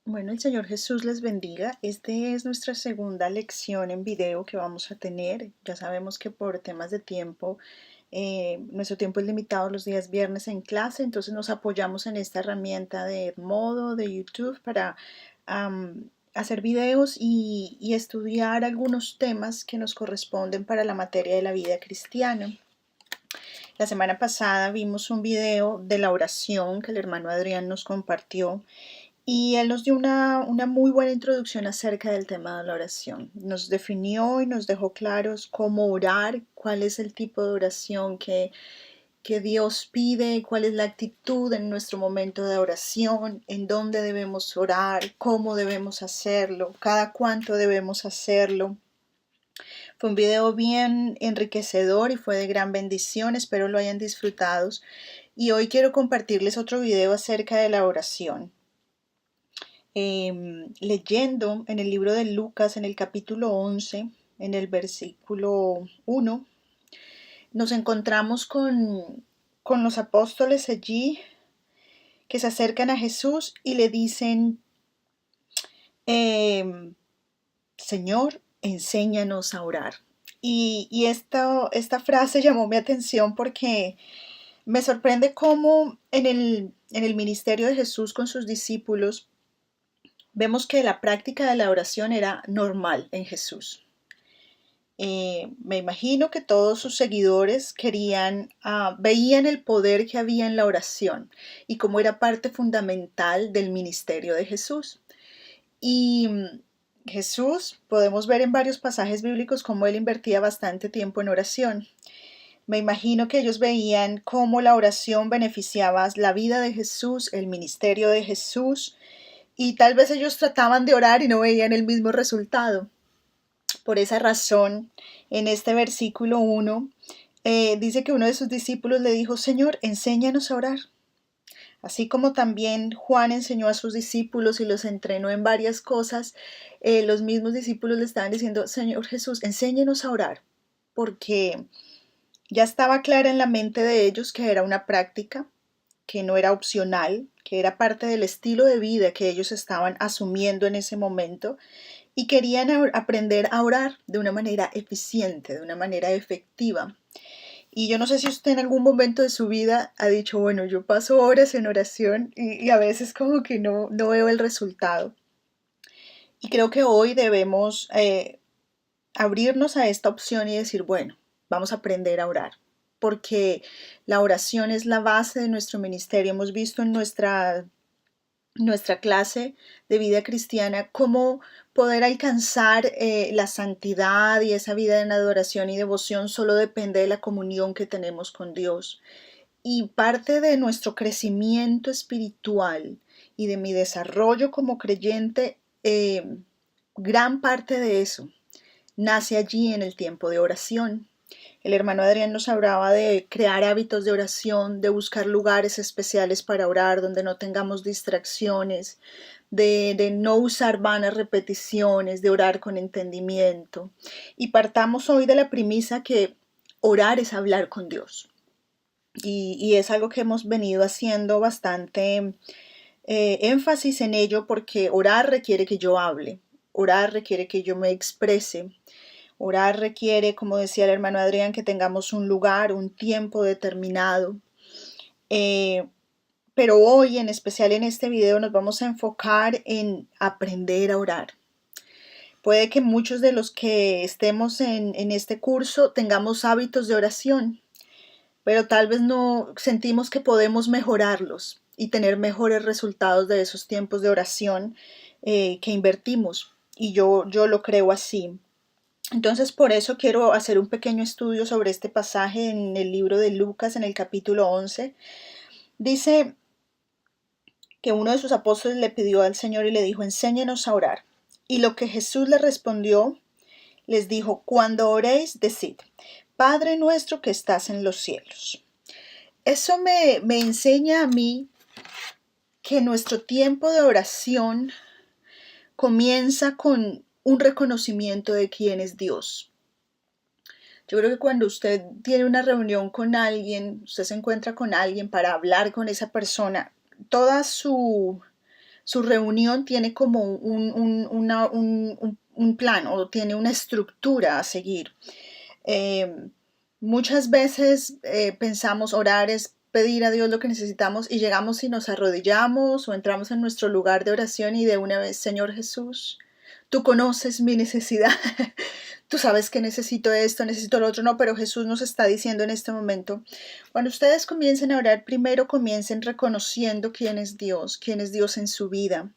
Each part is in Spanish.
Bueno, el Señor Jesús les bendiga. Esta es nuestra segunda lección en video que vamos a tener. Ya sabemos que por temas de tiempo, nuestro tiempo es limitado los días viernes en clase, entonces nos apoyamos en esta herramienta de Edmodo, de YouTube, para hacer videos y estudiar algunos temas que nos corresponden para la materia de la vida cristiana. La semana pasada vimos un video de la oración que el hermano Adrián nos compartió. Y él nos dio una muy buena introducción acerca del tema de la oración. Nos definió y nos dejó claros cómo orar, cuál es el tipo de oración que Dios pide, cuál es la actitud en nuestro momento de oración, en dónde debemos orar, cómo debemos hacerlo, cada cuánto debemos hacerlo. Fue un video bien enriquecedor y fue de gran bendición, espero lo hayan disfrutado. Y hoy quiero compartirles otro video acerca de la oración. Leyendo en el libro de Lucas, en el capítulo 11, en el versículo 1, nos encontramos con los apóstoles allí que se acercan a Jesús y le dicen, eh, Señor, enséñanos a orar. Y esta frase llamó mi atención porque me sorprende cómo en el ministerio de Jesús con sus discípulos, vemos que la práctica de la oración era normal en Jesús. Me imagino que todos sus seguidores veían el poder que había en la oración y cómo era parte fundamental del ministerio de Jesús. Y Jesús, podemos ver en varios pasajes bíblicos cómo él invertía bastante tiempo en oración. Me imagino que ellos veían cómo la oración beneficiaba la vida de Jesús, el ministerio de Jesús, y tal vez ellos trataban de orar y no veían el mismo resultado. Por esa razón, en este versículo 1, dice que uno de sus discípulos le dijo, Señor, enséñanos a orar. Así como también Juan enseñó a sus discípulos y los entrenó en varias cosas, los mismos discípulos le estaban diciendo, Señor Jesús, enséñanos a orar, porque ya estaba clara en la mente de ellos que era una práctica, que no era opcional, que era parte del estilo de vida que ellos estaban asumiendo en ese momento y querían aprender a orar de una manera eficiente, de una manera efectiva. Y yo no sé si usted en algún momento de su vida ha dicho, bueno, yo paso horas en oración y a veces como que no veo el resultado. Y creo que hoy debemos abrirnos a esta opción y decir, bueno, vamos a aprender a orar, porque la oración es la base de nuestro ministerio. Hemos visto en nuestra clase de vida cristiana, cómo poder alcanzar la santidad y esa vida en adoración y devoción solo depende de la comunión que tenemos con Dios. Y parte de nuestro crecimiento espiritual y de mi desarrollo como creyente, gran parte de eso nace allí en el tiempo de oración. El hermano Adrián nos hablaba de crear hábitos de oración, de buscar lugares especiales para orar donde no tengamos distracciones, de no usar vanas repeticiones, de orar con entendimiento. Y partamos hoy de la premisa que orar es hablar con Dios. Y es algo que hemos venido haciendo bastante énfasis en ello porque orar requiere que yo hable, orar requiere que yo me exprese. Orar requiere, como decía el hermano Adrián, que tengamos un lugar, un tiempo determinado. Eh, pero hoy, en especial en este video, nos vamos a enfocar en aprender a orar. Puede que muchos de los que estemos en este curso tengamos hábitos de oración, pero tal vez no sentimos que podemos mejorarlos y tener mejores resultados de esos tiempos de oración que invertimos. Y yo lo creo así. Entonces, por eso quiero hacer un pequeño estudio sobre este pasaje en el libro de Lucas, en el capítulo 11. Dice que uno de sus apóstoles le pidió al Señor y le dijo, enséñenos a orar. Y lo que Jesús le respondió, les dijo, cuando oréis, decid, Padre nuestro que estás en los cielos. Eso me enseña a mí que nuestro tiempo de oración comienza con un reconocimiento de quién es Dios. Yo creo que cuando usted tiene una reunión con alguien, usted se encuentra con alguien para hablar con esa persona, toda su su reunión tiene como un plan o tiene una estructura a seguir. Eh, Muchas veces pensamos orar es pedir a Dios lo que necesitamos y llegamos y nos arrodillamos o entramos en nuestro lugar de oración y de una vez, Señor Jesús, tú conoces mi necesidad, tú sabes que necesito esto, necesito lo otro, no, pero Jesús nos está diciendo en este momento, cuando ustedes comiencen a orar, primero comiencen reconociendo quién es Dios en su vida.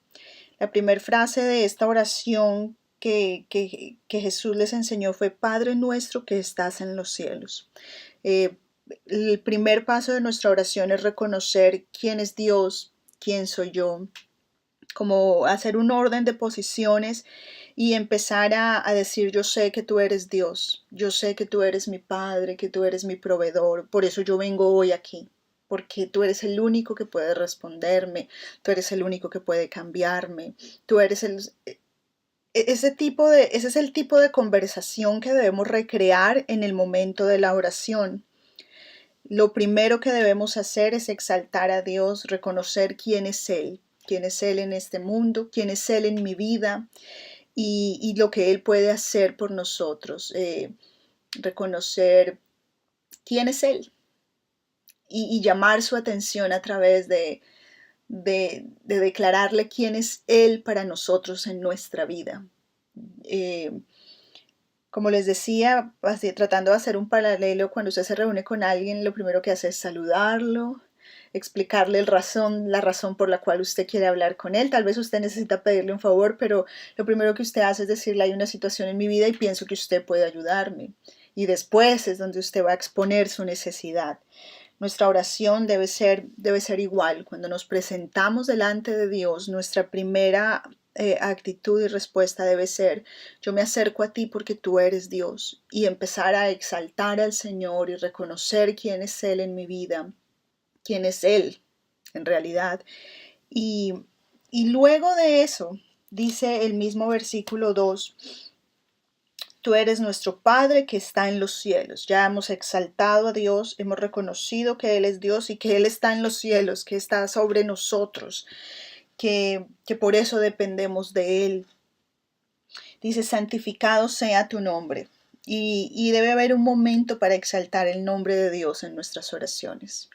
La primera frase de esta oración que Jesús les enseñó fue, Padre nuestro que estás en los cielos. Eh, el primer paso de nuestra oración es reconocer quién es Dios, quién soy yo, como hacer un orden de posiciones y empezar a decir, yo sé que tú eres Dios, yo sé que tú eres mi Padre, que tú eres mi proveedor, por eso yo vengo hoy aquí, porque tú eres el único que puede responderme, tú eres el único que puede cambiarme, tú eres ese es el tipo de conversación que debemos recrear en el momento de la oración. Lo primero que debemos hacer es exaltar a Dios, reconocer quién es Él en este mundo, quién es Él en mi vida y lo que Él puede hacer por nosotros. Reconocer quién es Él y llamar su atención a través de declararle quién es Él para nosotros en nuestra vida. Eh, Como les decía, así, tratando de hacer un paralelo, cuando usted se reúne con alguien, lo primero que hace es saludarlo, explicarle la razón por la cual usted quiere hablar con él. Tal vez usted necesita pedirle un favor, pero lo primero que usted hace es decirle, hay una situación en mi vida y pienso que usted puede ayudarme. Y después es donde usted va a exponer su necesidad. Nuestra oración debe ser igual. Cuando nos presentamos delante de Dios, nuestra primera actitud y respuesta debe ser, yo me acerco a ti porque tú eres Dios y empezar a exaltar al Señor y reconocer quién es Él en mi vida, quién es Él en realidad. Y, y luego de eso, dice el mismo versículo 2, tú eres nuestro Padre que está en los cielos. Ya hemos exaltado a Dios, hemos reconocido que Él es Dios y que Él está en los cielos, que está sobre nosotros, que por eso dependemos de Él. Dice, santificado sea tu nombre. Y debe haber un momento para exaltar el nombre de Dios en nuestras oraciones.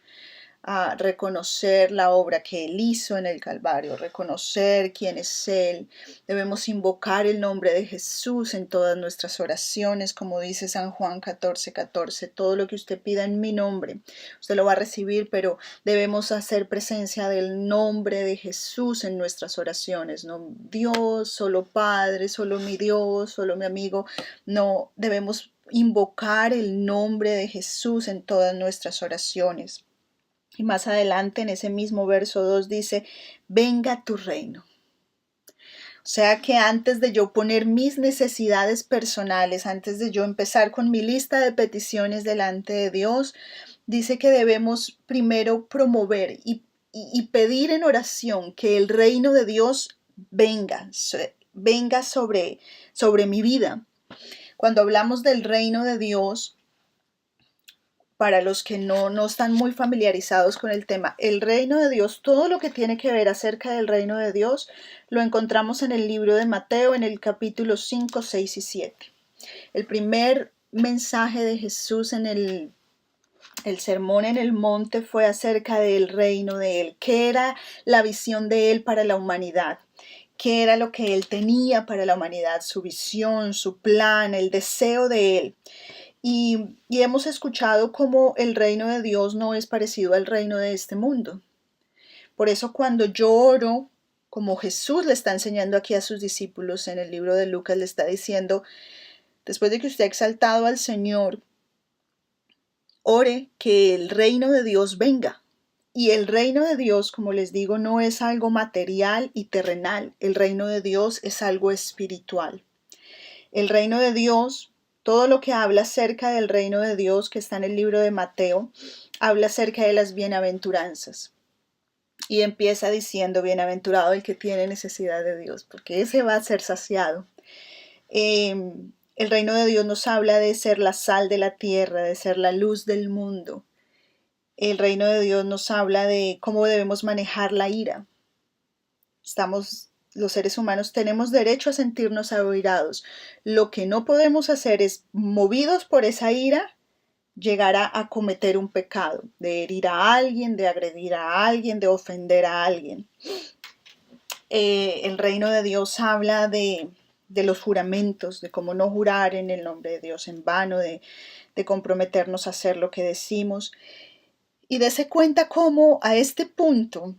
A reconocer la obra que Él hizo en el Calvario, reconocer quién es Él. Debemos invocar el nombre de Jesús en todas nuestras oraciones, como dice San Juan 14:14. Todo lo que usted pida en mi nombre, usted lo va a recibir, pero debemos hacer presencia del nombre de Jesús en nuestras oraciones. No Dios, solo Padre, solo mi Dios, solo mi amigo. No, debemos invocar el nombre de Jesús en todas nuestras oraciones. Y más adelante en ese mismo verso 2 dice, venga tu reino. O sea que antes de yo poner mis necesidades personales, antes de yo empezar con mi lista de peticiones delante de Dios, dice que debemos primero promover y pedir en oración que el reino de Dios venga sobre mi vida. Cuando hablamos del reino de Dios, para los que no están muy familiarizados con el tema, el reino de Dios, todo lo que tiene que ver acerca del reino de Dios, lo encontramos en el libro de Mateo, en el capítulo 5, 6 y 7. El primer mensaje de Jesús en el sermón en el monte fue acerca del reino de Él, qué era la visión de Él para la humanidad, qué era lo que Él tenía para la humanidad, su visión, su plan, el deseo de Él. Y hemos escuchado cómo el reino de Dios no es parecido al reino de este mundo. Por eso cuando yo oro, como Jesús le está enseñando aquí a sus discípulos en el libro de Lucas, le está diciendo, después de que usted ha exaltado al Señor, ore que el reino de Dios venga. Y el reino de Dios, como les digo, no es algo material y terrenal. El reino de Dios es algo espiritual. El reino de Dios, todo lo que habla acerca del reino de Dios que está en el libro de Mateo, habla acerca de las bienaventuranzas. Y empieza diciendo, bienaventurado el que tiene necesidad de Dios, porque ese va a ser saciado. El reino de Dios nos habla de ser la sal de la tierra, de ser la luz del mundo. El reino de Dios nos habla de cómo debemos manejar la ira. Los seres humanos tenemos derecho a sentirnos airados. Lo que no podemos hacer es, movidos por esa ira, llegar a cometer un pecado, de herir a alguien, de agredir a alguien, de ofender a alguien. El reino de Dios habla de los juramentos, de cómo no jurar en el nombre de Dios en vano, de comprometernos a hacer lo que decimos. Y dése cuenta cómo a este punto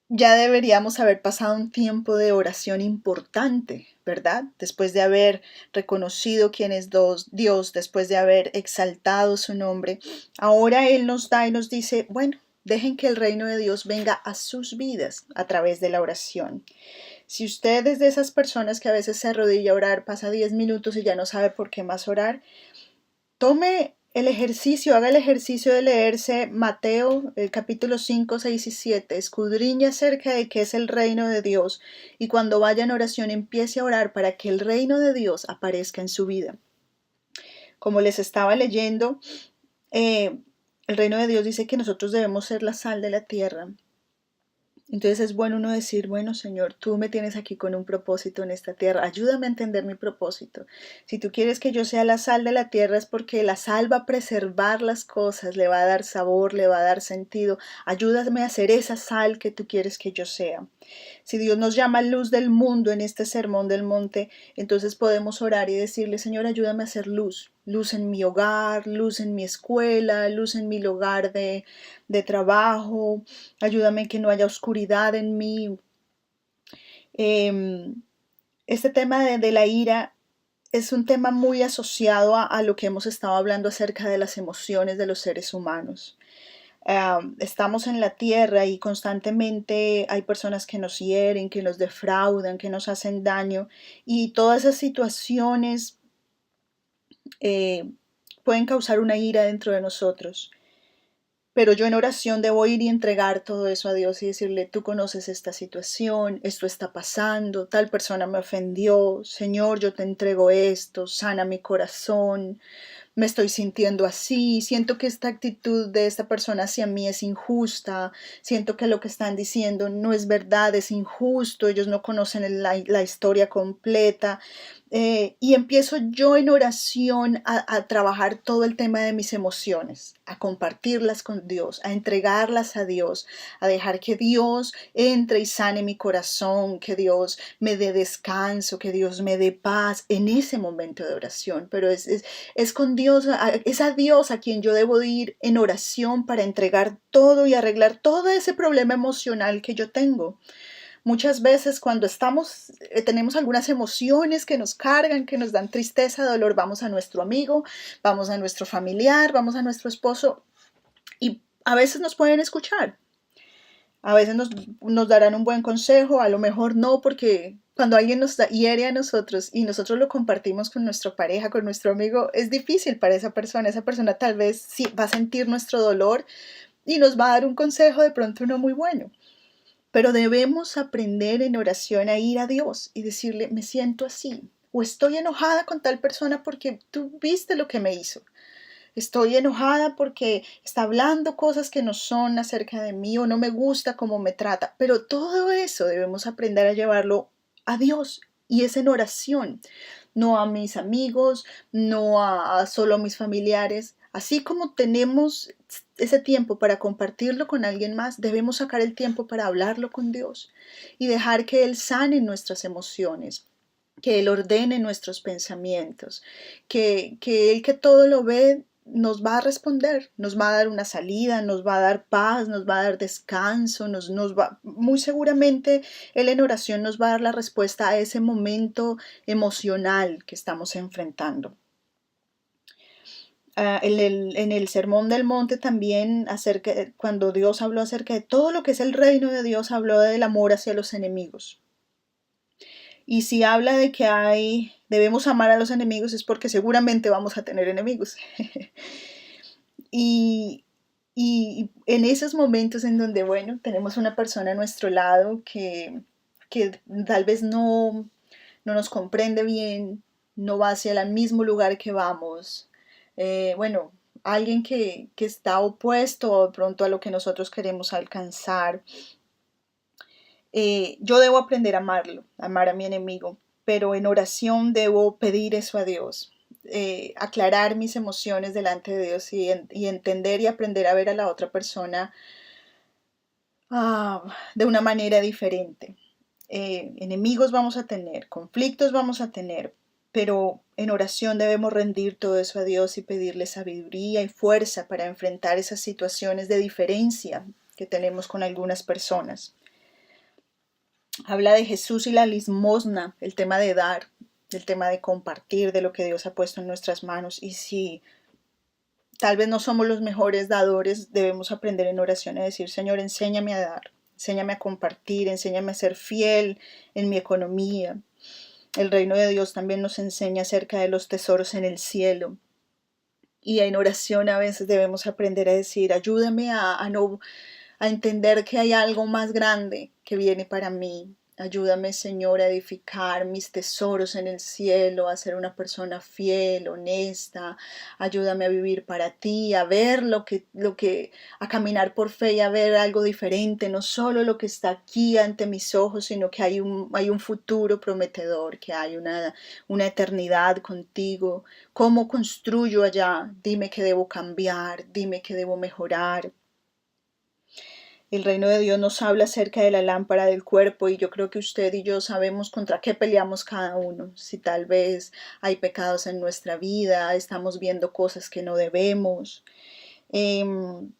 ya deberíamos haber pasado un tiempo de oración importante, ¿verdad? Después de haber reconocido quién es Dios, después de haber exaltado su nombre, ahora Él nos da y nos dice, bueno, dejen que el reino de Dios venga a sus vidas a través de la oración. Si usted es de esas personas que a veces se arrodilla a orar, pasa 10 minutos y ya no sabe por qué más orar, tome el ejercicio, haga el ejercicio de leerse Mateo, el capítulo 5, 6 y 7. Escudriñe acerca de qué es el reino de Dios y cuando vaya en oración empiece a orar para que el reino de Dios aparezca en su vida. Como les estaba leyendo, el reino de Dios dice que nosotros debemos ser la sal de la tierra. Entonces es bueno uno decir, bueno Señor, tú me tienes aquí con un propósito en esta tierra, ayúdame a entender mi propósito. Si tú quieres que yo sea la sal de la tierra es porque la sal va a preservar las cosas, le va a dar sabor, le va a dar sentido. Ayúdame a ser esa sal que tú quieres que yo sea. Si Dios nos llama luz del mundo en este sermón del monte, entonces podemos orar y decirle, Señor, ayúdame a ser luz. Luz en mi hogar, luz en mi escuela, luz en mi lugar de trabajo. Ayúdame que no haya oscuridad en mí. Este tema de la ira es un tema muy asociado a lo que hemos estado hablando acerca de las emociones de los seres humanos. Estamos en la tierra y constantemente hay personas que nos hieren, que nos defraudan, que nos hacen daño y todas esas situaciones eh, pueden causar una ira dentro de nosotros. Pero yo en oración debo ir y entregar todo eso a Dios y decirle, tú conoces esta situación, esto está pasando, tal persona me ofendió, Señor, yo te entrego esto, sana mi corazón, me estoy sintiendo así, siento que esta actitud de esta persona hacia mí es injusta, siento que lo que están diciendo no es verdad, es injusto, ellos no conocen la historia completa. Y empiezo yo en oración a trabajar todo el tema de mis emociones, a compartirlas con Dios, a entregarlas a Dios, a dejar que Dios entre y sane mi corazón, que Dios me dé descanso, que Dios me dé paz en ese momento de oración. Pero es con Dios, es a Dios a quien yo debo ir en oración para entregar todo y arreglar todo ese problema emocional que yo tengo. Muchas veces cuando tenemos algunas emociones que nos cargan, que nos dan tristeza, dolor, vamos a nuestro amigo, vamos a nuestro familiar, vamos a nuestro esposo y a veces nos pueden escuchar. A veces nos darán un buen consejo, a lo mejor no, porque cuando alguien nos hiere a nosotros y nosotros lo compartimos con nuestra pareja, con nuestro amigo, es difícil para esa persona. Esa persona tal vez sí va a sentir nuestro dolor y nos va a dar un consejo de pronto no muy bueno. Pero debemos aprender en oración a ir a Dios y decirle, me siento así, o estoy enojada con tal persona porque tú viste lo que me hizo. Estoy enojada porque está hablando cosas que no son acerca de mí o no me gusta cómo me trata. Pero todo eso debemos aprender a llevarlo a Dios y es en oración, no a mis amigos, no a solo a mis familiares. Así como tenemos ese tiempo para compartirlo con alguien más, debemos sacar el tiempo para hablarlo con Dios y dejar que Él sane nuestras emociones, que Él ordene nuestros pensamientos, que Él que todo lo ve nos va a responder, nos va a dar una salida, nos va a dar paz, nos va a dar descanso, muy seguramente Él en oración nos va a dar la respuesta a ese momento emocional que estamos enfrentando. En el Sermón del Monte también, cuando Dios habló acerca de todo lo que es el reino de Dios, habló del amor hacia los enemigos. Y si habla de que debemos amar a los enemigos es porque seguramente vamos a tener enemigos. y, y en esos momentos en donde, bueno, tenemos una persona a nuestro lado que tal vez no nos comprende bien, no va hacia el mismo lugar que vamos, bueno, alguien que está opuesto de pronto a lo que nosotros queremos alcanzar. Yo debo aprender a amarlo, amar a mi enemigo, pero en oración debo pedir eso a Dios. Aclarar mis emociones delante de Dios y entender y aprender a ver a la otra persona de una manera diferente. Enemigos vamos a tener, conflictos vamos a tener, pero en oración debemos rendir todo eso a Dios y pedirle sabiduría y fuerza para enfrentar esas situaciones de diferencia que tenemos con algunas personas. Habla de Jesús y la limosna, el tema de dar, el tema de compartir de lo que Dios ha puesto en nuestras manos. Y si tal vez no somos los mejores dadores, debemos aprender en oración a decir, Señor, enséñame a dar, enséñame a compartir, enséñame a ser fiel en mi economía. El reino de Dios también nos enseña acerca de los tesoros en el cielo. Y en oración a veces debemos aprender a decir, ayúdame a entender que hay algo más grande que viene para mí. Ayúdame, Señor, a edificar mis tesoros en el cielo, a ser una persona fiel, honesta. Ayúdame a vivir para ti, a ver a caminar por fe y a ver algo diferente, no solo lo que está aquí ante mis ojos, sino que hay un futuro prometedor, que hay una eternidad contigo. ¿Cómo construyo allá? Dime que debo cambiar, dime que debo mejorar. El reino de Dios nos habla acerca de la lámpara del cuerpo y yo creo que usted y yo sabemos contra qué peleamos cada uno. Si tal vez hay pecados en nuestra vida, estamos viendo cosas que no debemos. Em,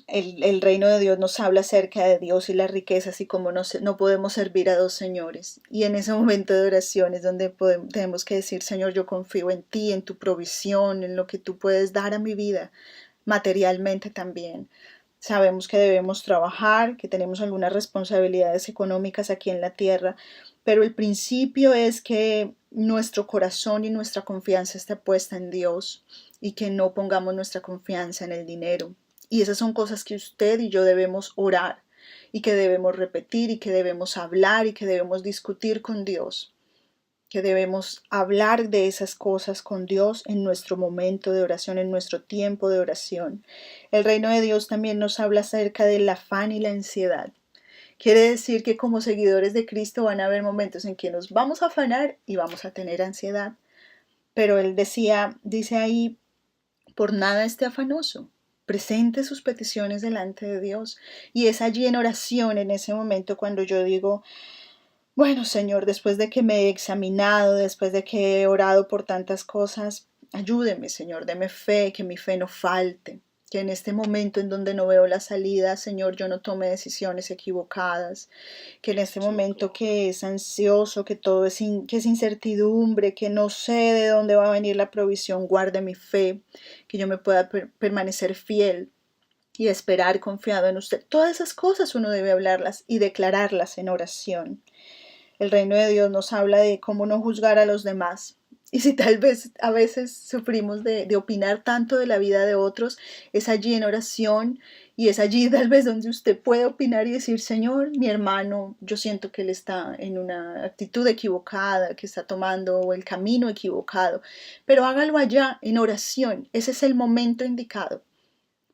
el reino de Dios nos habla acerca de Dios y las riquezas y cómo no podemos servir a dos señores. Y en ese momento de oración es donde tenemos que decir, Señor, yo confío en ti, en tu provisión, en lo que tú puedes dar a mi vida, materialmente también. Sabemos que debemos trabajar, que tenemos algunas responsabilidades económicas aquí en la tierra, pero el principio es que nuestro corazón y nuestra confianza esté puesta en Dios y que no pongamos nuestra confianza en el dinero. Y esas son cosas que usted y yo debemos orar y que debemos repetir y que debemos hablar y que debemos discutir con Dios, que debemos hablar de esas cosas con Dios en nuestro momento de oración, en nuestro tiempo de oración. El reino de Dios también nos habla acerca del afán y la ansiedad. Quiere decir que como seguidores de Cristo van a haber momentos en que nos vamos a afanar y vamos a tener ansiedad. Pero él dice ahí, por nada esté afanoso. Presente sus peticiones delante de Dios. Y es allí en oración, en ese momento, cuando yo digo, bueno, Señor, después de que me he examinado, después de que he orado por tantas cosas, ayúdeme, Señor, deme fe, que mi fe no falte, que en este momento en donde no veo la salida, Señor, yo no tome decisiones equivocadas, que en este momento que es ansioso, que todo que es incertidumbre, que no sé de dónde va a venir la provisión, guarde mi fe, que yo me pueda permanecer fiel y esperar confiado en usted. Todas esas cosas uno debe hablarlas y declararlas en oración. El reino de Dios nos habla de cómo no juzgar a los demás. Y si tal vez a veces sufrimos de opinar tanto de la vida de otros, es allí en oración y es allí tal vez donde usted puede opinar y decir, Señor, mi hermano, yo siento que él está en una actitud equivocada, que está tomando el camino equivocado, pero hágalo allá en oración. Ese es el momento indicado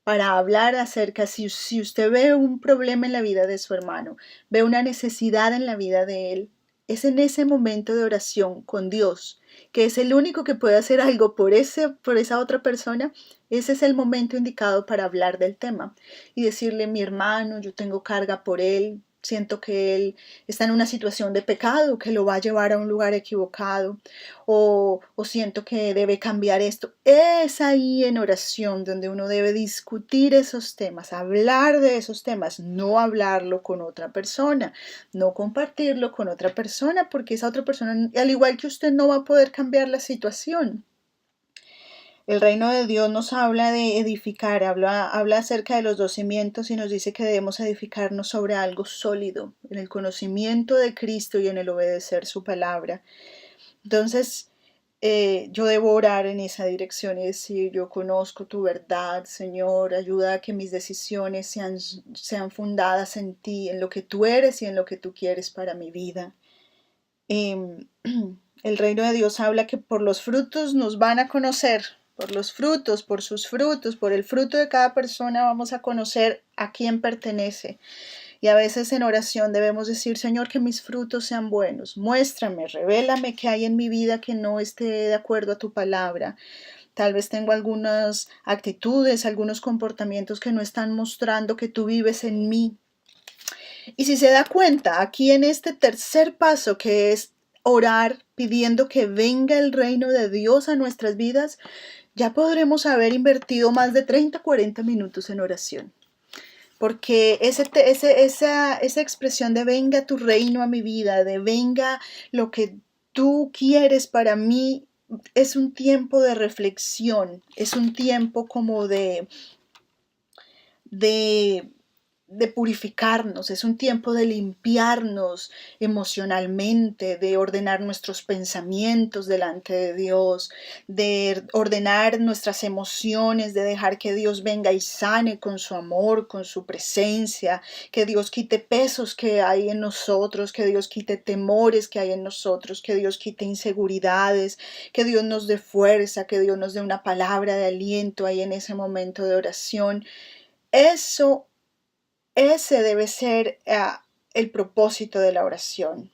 para hablar acerca, si usted ve un problema en la vida de su hermano, ve una necesidad en la vida de él, es en ese momento de oración con Dios, que es el único que puede hacer algo por esa otra persona. Ese es el momento indicado para hablar del tema y decirle, mi hermano, yo tengo carga por él, siento que él está en una situación de pecado que lo va a llevar a un lugar equivocado o siento que debe cambiar esto. Es ahí en oración donde uno debe discutir esos temas, hablar de esos temas, no hablarlo con otra persona, no compartirlo con otra persona, porque esa otra persona, al igual que usted, no va a poder cambiar la situación. El reino de Dios nos habla de edificar, habla acerca de los dos cimientos y nos dice que debemos edificarnos sobre algo sólido, en el conocimiento de Cristo y en el obedecer su palabra. Entonces, yo debo orar en esa dirección y decir, yo conozco tu verdad, Señor, ayuda a que mis decisiones sean fundadas en ti, en lo que tú eres y en lo que tú quieres para mi vida. Eh, el reino de Dios habla que por los frutos nos van a conocer, por los frutos, por sus frutos, por el fruto de cada persona vamos a conocer a quién pertenece. Y a veces en oración debemos decir, Señor, que mis frutos sean buenos. Muéstrame, revélame qué hay en mi vida que no esté de acuerdo a tu palabra. Tal vez tengo algunas actitudes, algunos comportamientos que no están mostrando que tú vives en mí. Y si se da cuenta, aquí en este tercer paso que es orar pidiendo que venga el reino de Dios a nuestras vidas, ya podremos haber invertido más de 30, 40 minutos en oración. Porque esa expresión de venga tu reino a mi vida, de venga lo que tú quieres para mí, es un tiempo de reflexión, es un tiempo como de de purificarnos, es un tiempo de limpiarnos emocionalmente, de ordenar nuestros pensamientos delante de Dios, de ordenar nuestras emociones, de dejar que Dios venga y sane con su amor, con su presencia, que Dios quite pesos que hay en nosotros, que Dios quite temores que hay en nosotros, que Dios quite inseguridades, que Dios nos dé fuerza, que Dios nos dé una palabra de aliento ahí en ese momento de oración. Eso ese debe ser el propósito de la oración,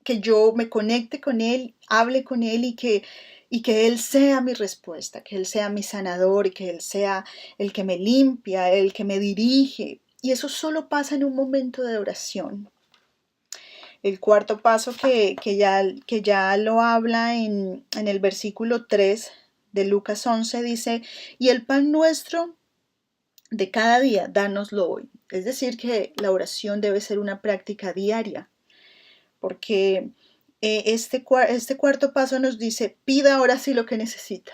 que yo me conecte con Él, hable con Él y que Él sea mi respuesta, que Él sea mi sanador, que Él sea el que me limpia, el que me dirige. Y eso solo pasa en un momento de oración. El cuarto paso que ya lo habla en el versículo 3 de Lucas 11 dice, y el pan nuestro de cada día, dánoslo hoy. Es decir, que la oración debe ser una práctica diaria, porque este cuarto paso nos dice, pida ahora sí lo que necesita.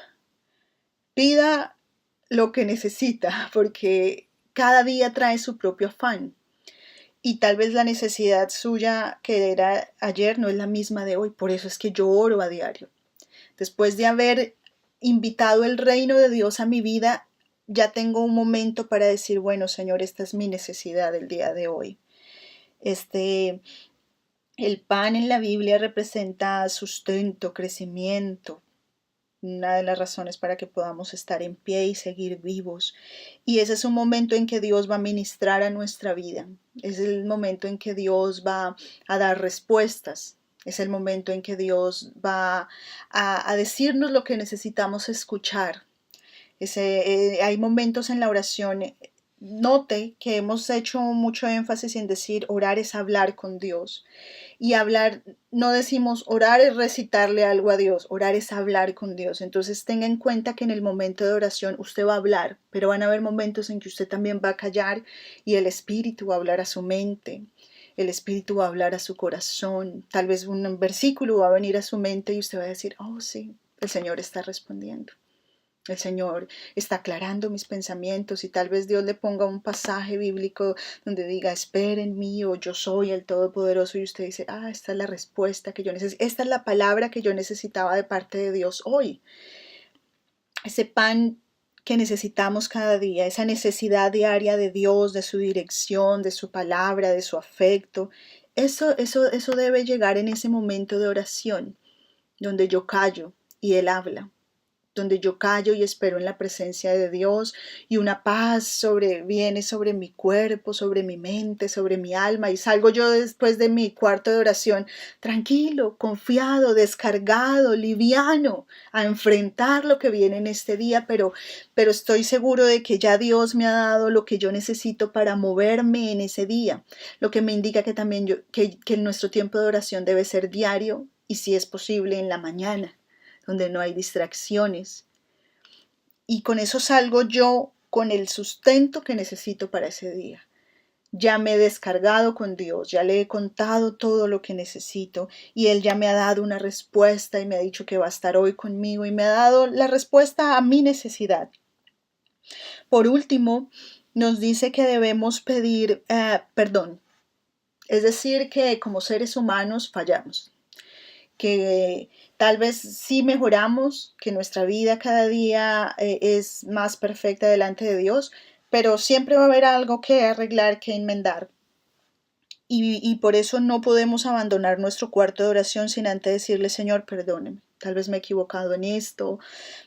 Pida lo que necesita, porque cada día trae su propio afán. Y tal vez la necesidad suya que era ayer no es la misma de hoy. Por eso es que yo oro a diario. Después de haber invitado el reino de Dios a mi vida, ya tengo un momento para decir, bueno, Señor, esta es mi necesidad del día de hoy. Este, el pan en la Biblia representa sustento, crecimiento, una de las razones para que podamos estar en pie y seguir vivos. Y ese es un momento en que Dios va a ministrar a nuestra vida. Es el momento en que Dios va a dar respuestas. Es el momento en que Dios va a decirnos lo que necesitamos escuchar. Hay momentos en la oración, note que hemos hecho mucho énfasis en decir orar es hablar con Dios. Y hablar, no decimos orar es recitarle algo a Dios, orar es hablar con Dios. Entonces tenga en cuenta que en el momento de oración usted va a hablar, pero van a haber momentos en que usted también va a callar y el Espíritu va a hablar a su mente. El Espíritu va a hablar a su corazón. Tal vez un versículo va a venir a su mente y usted va a decir, oh sí, el Señor está respondiendo. El Señor está aclarando mis pensamientos y tal vez Dios le ponga un pasaje bíblico donde diga, espera en mí o yo soy el Todopoderoso y usted dice, esta es la respuesta que yo necesito, esta es la palabra que yo necesitaba de parte de Dios hoy. Ese pan que necesitamos cada día, esa necesidad diaria de Dios, de su dirección, de su palabra, de su afecto, eso debe llegar en ese momento de oración donde yo callo y Él habla, donde yo callo y espero en la presencia de Dios y una paz viene sobre mi cuerpo, sobre mi mente, sobre mi alma y salgo yo después de mi cuarto de oración tranquilo, confiado, descargado, liviano a enfrentar lo que viene en este día, pero estoy seguro de que ya Dios me ha dado lo que yo necesito para moverme en ese día, lo que me indica que también que nuestro tiempo de oración debe ser diario y si es posible en la mañana donde no hay distracciones. Y con eso salgo yo con el sustento que necesito para ese día. Ya me he descargado con Dios, ya le he contado todo lo que necesito y Él ya me ha dado una respuesta y me ha dicho que va a estar hoy conmigo y me ha dado la respuesta a mi necesidad. Por último, nos dice que debemos pedir perdón. Es decir, que como seres humanos fallamos, que tal vez sí mejoramos, que nuestra vida cada día es más perfecta delante de Dios, pero siempre va a haber algo que arreglar, que enmendar. Y por eso no podemos abandonar nuestro cuarto de oración sin antes decirle, Señor, perdóneme. tal vez me he equivocado en esto,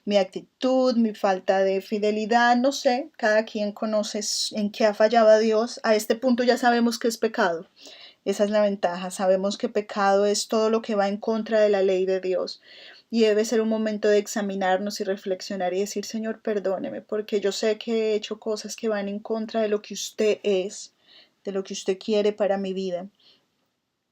mi actitud, mi falta de fidelidad, no sé, cada quien conoce en qué ha fallado a Dios. A este punto ya sabemos que es pecado. Esa es la ventaja. Sabemos que pecado es todo lo que va en contra de la ley de Dios. Y debe ser un momento de examinarnos y reflexionar y decir, Señor, perdóneme, porque yo sé que he hecho cosas que van en contra de lo que usted es, de lo que usted quiere para mi vida.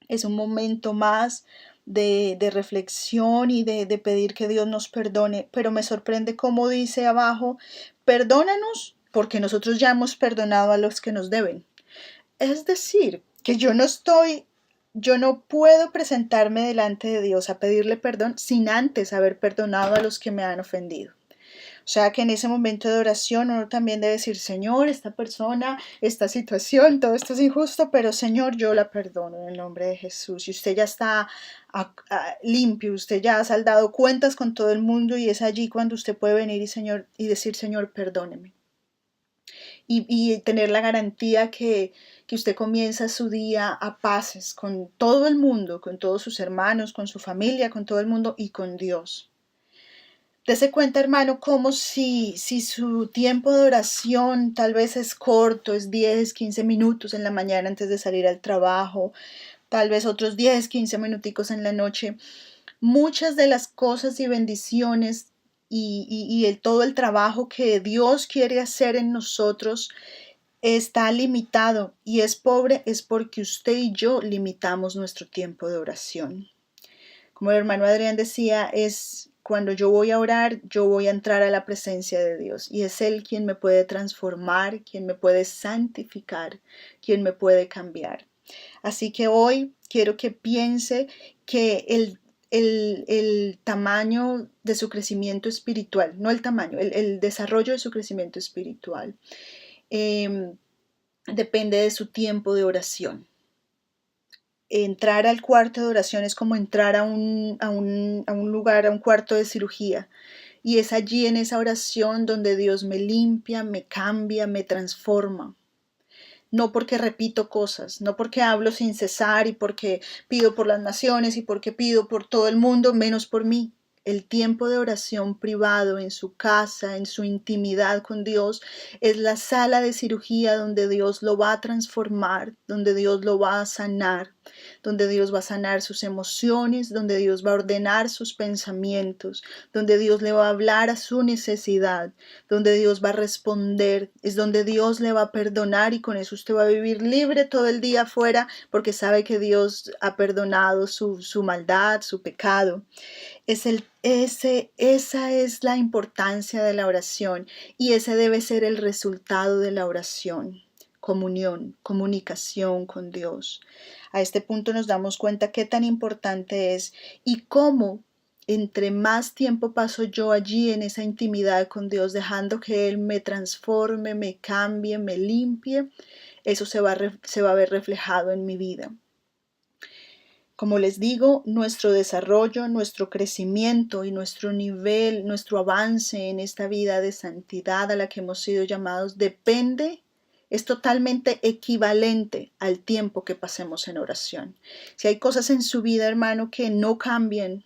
Es un momento más de reflexión y de pedir que Dios nos perdone, pero me sorprende cómo dice abajo, perdónanos porque nosotros ya hemos perdonado a los que nos deben. Es decir, que yo no puedo presentarme delante de Dios a pedirle perdón sin antes haber perdonado a los que me han ofendido. O sea que en ese momento de oración uno también debe decir, Señor, esta persona, esta situación, todo esto es injusto, pero Señor, yo la perdono en el nombre de Jesús. Y usted ya está limpio, usted ya ha saldado cuentas con todo el mundo y es allí cuando usted puede venir y decir, Señor, perdóneme. Y tener la garantía que usted comienza su día a paces con todo el mundo, con todos sus hermanos, con su familia, con todo el mundo y con Dios. Dese cuenta, hermano, como si su tiempo de oración tal vez es corto, es 10, 15 minutos en la mañana antes de salir al trabajo, tal vez otros 10, 15 minuticos en la noche. Muchas de las cosas y bendiciones todo el trabajo que Dios quiere hacer en nosotros está limitado y es pobre, es porque usted y yo limitamos nuestro tiempo de oración. Como el hermano Adrián decía, es cuando yo voy a orar, yo voy a entrar a la presencia de Dios y es Él quien me puede transformar, quien me puede santificar, quien me puede cambiar. Así que hoy quiero que piense que el tamaño de su crecimiento espiritual, no el tamaño, el desarrollo de su crecimiento espiritual, depende de su tiempo de oración. Entrar al cuarto de oración es como entrar a un lugar, a un cuarto de cirugía. Y es allí en esa oración donde Dios me limpia, me cambia, me transforma. No porque repito cosas, no porque hablo sin cesar y porque pido por las naciones y porque pido por todo el mundo, menos por mí. El tiempo de oración privado en su casa, en su intimidad con Dios, es la sala de cirugía donde Dios lo va a transformar, donde Dios lo va a sanar, donde Dios va a sanar sus emociones, donde Dios va a ordenar sus pensamientos, donde Dios le va a hablar a su necesidad, donde Dios va a responder, es donde Dios le va a perdonar y con eso usted va a vivir libre todo el día afuera porque sabe que Dios ha perdonado su maldad, su pecado. Esa es la importancia de la oración y ese debe ser el resultado de la oración. Comunión, comunicación con Dios. A este punto nos damos cuenta qué tan importante es y cómo entre más tiempo paso yo allí en esa intimidad con Dios, dejando que Él me transforme, me cambie, me limpie, eso se va a ver reflejado en mi vida. Como les digo, nuestro desarrollo, nuestro crecimiento y nuestro nivel, nuestro avance en esta vida de santidad a la que hemos sido llamados es totalmente equivalente al tiempo que pasemos en oración. Si hay cosas en su vida, hermano, que no cambien,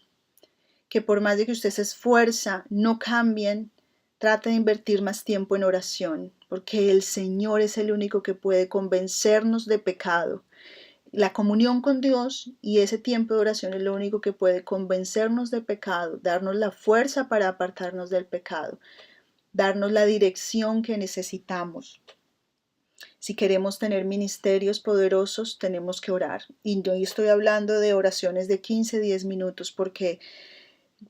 que por más de que usted se esfuerza, no cambien, trate de invertir más tiempo en oración, porque el Señor es el único que puede convencernos de pecado. La comunión con Dios y ese tiempo de oración es lo único que puede convencernos de pecado, darnos la fuerza para apartarnos del pecado, darnos la dirección que necesitamos. Si queremos tener ministerios poderosos, tenemos que orar. Y yo estoy hablando de oraciones de 15, 10 minutos, porque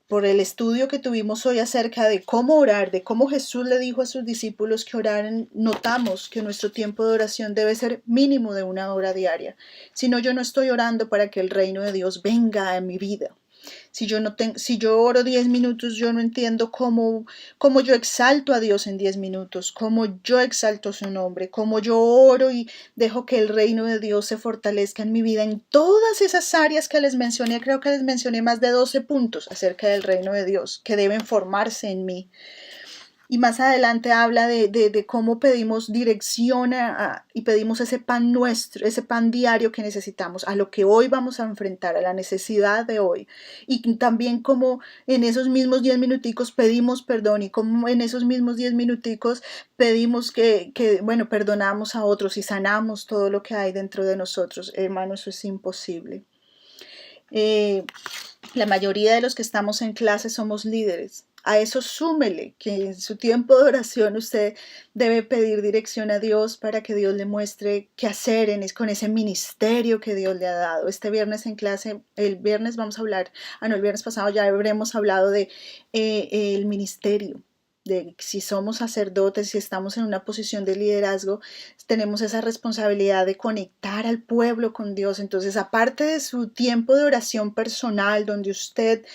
por el estudio que tuvimos hoy acerca de cómo orar, de cómo Jesús le dijo a sus discípulos que oraran, notamos que nuestro tiempo de oración debe ser mínimo de 1 hora diaria. Si no, yo no estoy orando para que el reino de Dios venga a mi vida. Si yo oro 10 minutos, yo no entiendo cómo yo exalto a Dios en 10 minutos, cómo yo exalto su nombre, cómo yo oro y dejo que el reino de Dios se fortalezca en mi vida en todas esas áreas que les mencioné. Creo que les mencioné más de 12 puntos acerca del reino de Dios que deben formarse en mí. Y más adelante habla de cómo pedimos dirección y pedimos ese pan nuestro, ese pan diario que necesitamos, a lo que hoy vamos a enfrentar, a la necesidad de hoy. Y también como en esos mismos 10 minuticos pedimos perdón y como en esos mismos 10 minuticos pedimos bueno, perdonamos a otros y sanamos todo lo que hay dentro de nosotros. Hermano, eso es imposible. Eh, la mayoría de los que estamos en clase somos líderes. A eso súmele que en su tiempo de oración usted debe pedir dirección a Dios para que Dios le muestre qué hacer con ese ministerio que Dios le ha dado. Este viernes en clase, el viernes vamos a hablar, el viernes pasado ya habremos hablado de el ministerio, de si somos sacerdotes, si estamos en una posición de liderazgo, tenemos esa responsabilidad de conectar al pueblo con Dios. Entonces, aparte de su tiempo de oración personal, donde usted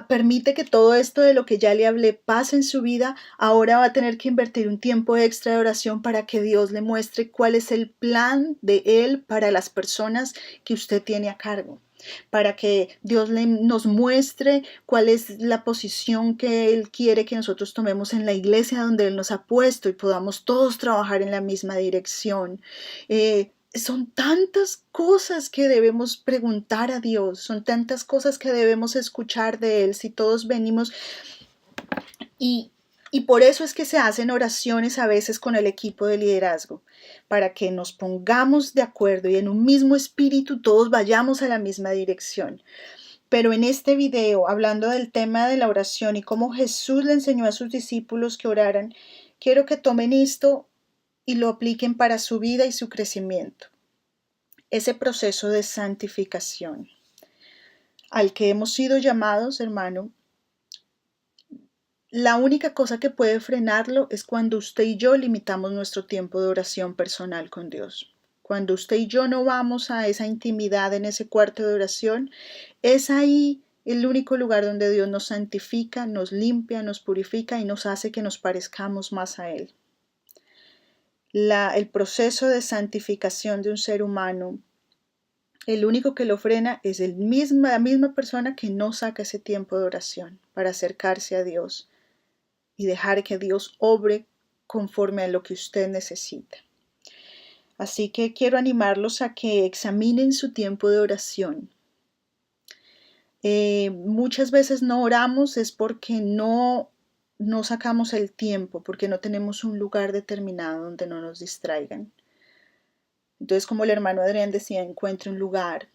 permite que todo esto de lo que ya le hablé pase en su vida, ahora va a tener que invertir un tiempo extra de oración para que Dios le muestre cuál es el plan de Él para las personas que usted tiene a cargo, para que Dios nos muestre cuál es la posición que Él quiere que nosotros tomemos en la iglesia donde Él nos ha puesto y podamos todos trabajar en la misma dirección. Son tantas cosas que debemos preguntar a Dios, son tantas cosas que debemos escuchar de Él si todos venimos y, y por eso es que se hacen oraciones a veces con el equipo de liderazgo, para que nos pongamos de acuerdo y en un mismo espíritu todos vayamos a la misma dirección. Pero en este video, hablando del tema de la oración y cómo Jesús le enseñó a sus discípulos que oraran, quiero que tomen esto y lo apliquen para su vida y su crecimiento. Ese proceso de santificación al que hemos sido llamados, hermano, la única cosa que puede frenarlo es cuando usted y yo limitamos nuestro tiempo de oración personal con Dios. Cuando usted y yo no vamos a esa intimidad en ese cuarto de oración, es ahí el único lugar donde Dios nos santifica, nos limpia, nos purifica y nos hace que nos parezcamos más a Él. El proceso de santificación de un ser humano, el único que lo frena es la misma persona que no saca ese tiempo de oración para acercarse a Dios y dejar que Dios obre conforme a lo que usted necesita. Así que quiero animarlos a que examinen su tiempo de oración. Muchas veces no oramos es porque no sacamos el tiempo, porque no tenemos un lugar determinado donde no nos distraigan. Entonces, como el hermano Adrián decía, encuentre un lugar,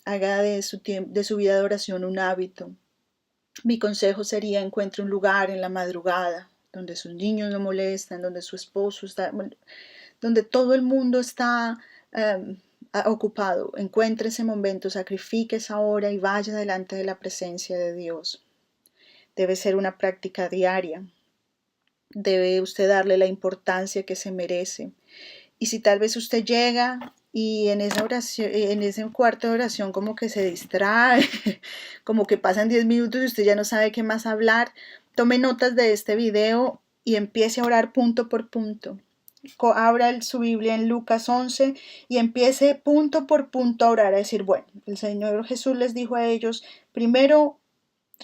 haga de su vida de oración un hábito. Mi consejo sería encuentre un lugar en la madrugada, donde sus niños no molestan, donde su esposo está, donde todo el mundo está ocupado. Encuentre ese momento, sacrifique esa hora y vaya delante de la presencia de Dios. Debe ser una práctica diaria. Debe usted darle la importancia que se merece. Y si tal vez usted llega y en esa oración, en ese cuarto de oración como que se distrae, como que pasan 10 minutos y usted ya no sabe qué más hablar, tome notas de este video y empiece a orar punto por punto. Abra su Biblia en Lucas 11 y empiece punto por punto a orar, a decir, bueno, el Señor Jesús les dijo a ellos, primero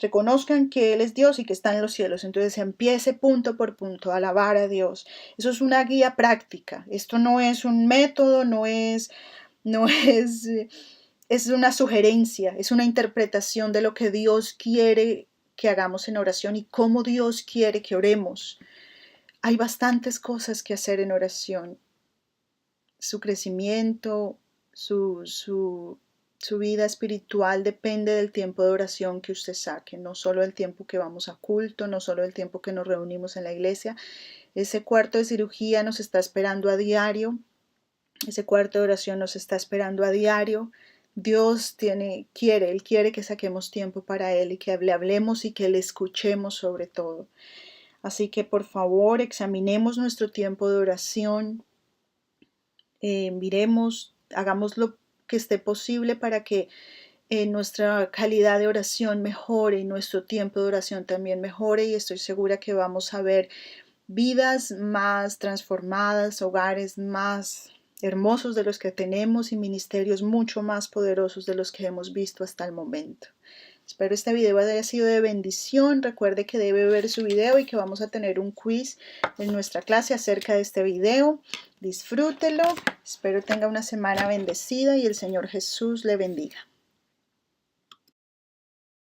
reconozcan que Él es Dios y que está en los cielos. Entonces empiece punto por punto a alabar a Dios. Eso es una guía práctica. Esto no es un método, no es, es una sugerencia, es una interpretación de lo que Dios quiere que hagamos en oración y cómo Dios quiere que oremos. Hay bastantes cosas que hacer en oración. Su crecimiento, su vida espiritual depende del tiempo de oración que usted saque, no solo el tiempo que vamos a culto, no solo el tiempo que nos reunimos en la iglesia. Ese cuarto de cirugía nos está esperando a diario, ese cuarto de oración nos está esperando a diario. Dios Él quiere que saquemos tiempo para Él y que le hablemos y que le escuchemos sobre todo. Así que por favor examinemos nuestro tiempo de oración, miremos, hagamos lo que esté posible para que nuestra calidad de oración mejore y nuestro tiempo de oración también mejore, y estoy segura que vamos a ver vidas más transformadas, hogares más hermosos de los que tenemos y ministerios mucho más poderosos de los que hemos visto hasta el momento. Espero este video haya sido de bendición. Recuerde que debe ver su video y que vamos a tener un quiz en nuestra clase acerca de este video. Disfrútelo. Espero tenga una semana bendecida y el Señor Jesús le bendiga.